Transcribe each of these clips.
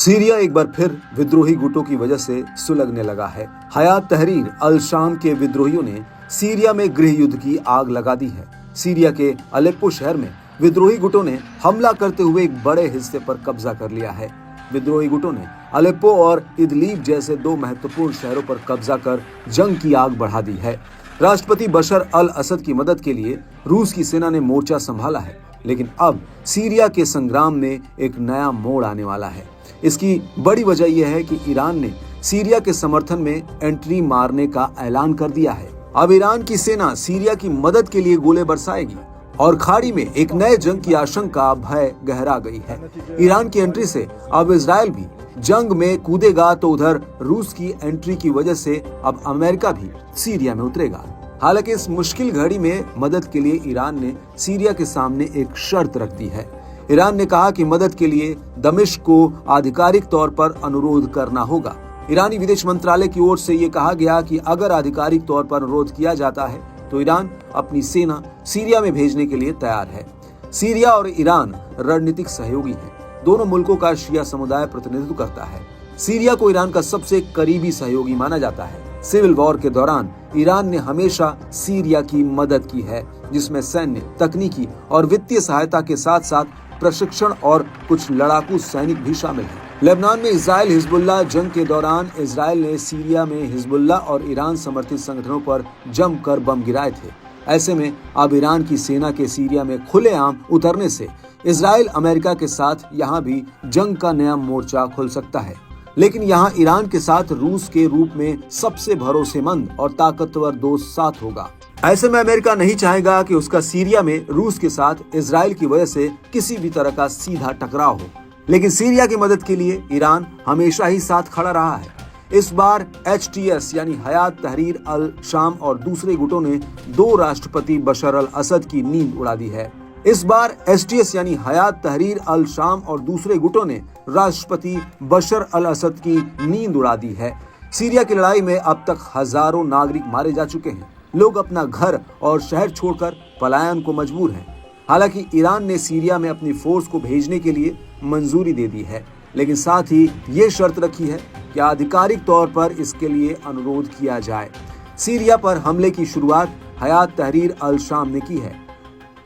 Syria एक बार फिर विद्रोही गुटों की वजह से सुलगने लगा है। हयात तहरीर अल शाम के विद्रोहियों ने सीरिया में गृह युद्ध की आग लगा दी है। सीरिया के अलेप्पो शहर में विद्रोही गुटों ने हमला करते हुए एक बड़े हिस्से पर कब्जा कर लिया है। विद्रोही गुटों ने अलेप्पो और इदलीब जैसे दो महत्वपूर्ण शहरों पर कब्जा कर जंग की आग बढ़ा दी है। राष्ट्रपति बशर अल असद की मदद के लिए रूस की सेना ने मोर्चा संभाला है, लेकिन अब सीरिया के संग्राम में एक नया मोड़ आने वाला है। इसकी बड़ी वजह यह है कि ईरान ने सीरिया के समर्थन में एंट्री मारने का ऐलान कर दिया है। अब ईरान की सेना सीरिया की मदद के लिए गोले बरसाएगी और खाड़ी में एक नए जंग की आशंका भय गहरा गई है। ईरान की एंट्री से अब इजराइल भी जंग में कूदेगा, तो उधर रूस की एंट्री की वजह से अब अमेरिका भी सीरिया में उतरेगा। हालांकि इस मुश्किल घड़ी में मदद के लिए ईरान ने सीरिया के सामने एक शर्त रख दी है। ईरान ने कहा कि मदद के लिए दमिश्क को आधिकारिक तौर पर अनुरोध करना होगा। ईरानी विदेश मंत्रालय की ओर से ये कहा गया कि अगर आधिकारिक तौर पर अनुरोध किया जाता है तो ईरान अपनी सेना सीरिया में भेजने के लिए तैयार है। सीरिया और ईरान रणनीतिक सहयोगी हैं। दोनों मुल्कों का शिया समुदाय प्रतिनिधित्व करता है। सीरिया को ईरान का सबसे करीबी सहयोगी माना जाता है। सिविल वॉर के दौरान ईरान ने हमेशा सीरिया की मदद की है, जिसमें सैन्य, तकनीकी और वित्तीय सहायता के साथ साथ प्रशिक्षण और कुछ लड़ाकू सैनिक भी शामिल हैं। लेबनान में इजराइल हिजबुल्लाह जंग के दौरान इजराइल ने सीरिया में हिजबुल्लाह और ईरान समर्थित संगठनों पर जमकर बम गिराए थे। ऐसे में अब ईरान की सेना के सीरिया में खुलेआम उतरने से इजराइल अमेरिका के साथ यहाँ भी जंग का नया मोर्चा खुल सकता है। लेकिन यहाँ ईरान के साथ रूस के रूप में सबसे भरोसेमंद और ताकतवर दोस्त साथ होगा। ऐसे में अमेरिका नहीं चाहेगा कि उसका सीरिया में रूस के साथ इजराइल की वजह से किसी भी तरह का सीधा टकराव हो। लेकिन सीरिया की मदद के लिए ईरान हमेशा ही साथ खड़ा रहा है। इस बार HTS यानी हयात तहरीर अल शाम और दूसरे गुटों ने दो राष्ट्रपति बशर अल असद की नींद उड़ा दी है। इस बार HTS यानी हयात तहरीर अल शाम और दूसरे गुटों ने राष्ट्रपति बशर अल असद की नींद उड़ा दी है। सीरिया की लड़ाई में अब तक हजारों नागरिक मारे जा चुके हैं। लोग अपना घर और शहर छोड़कर पलायन को मजबूर हैं। हालांकि ईरान ने सीरिया में अपनी फोर्स को भेजने के लिए मंजूरी दे दी है, लेकिन साथ ही ये शर्त रखी है कि आधिकारिक तौर पर इसके लिए अनुरोध किया जाए। सीरिया पर हमले की शुरुआत हयात तहरीर अल शाम ने की है।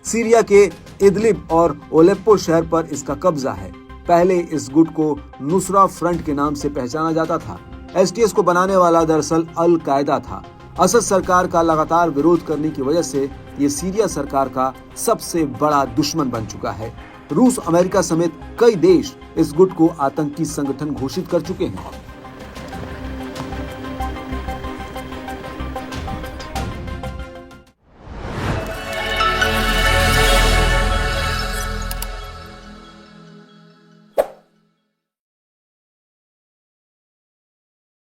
सीरिया के इदलिब और अलेप्पो शहर पर इसका कब्जा है। पहले इस गुट को नुसरा फ्रंट के नाम से पहचाना जाता था। HTS को बनाने वाला दरअसल अल कायदा था। असद सरकार का लगातार विरोध करने की वजह से ये सीरिया सरकार का सबसे बड़ा दुश्मन बन चुका है। रूस, अमेरिका समेत कई देश इस गुट को आतंकी संगठन घोषित कर चुके हैं।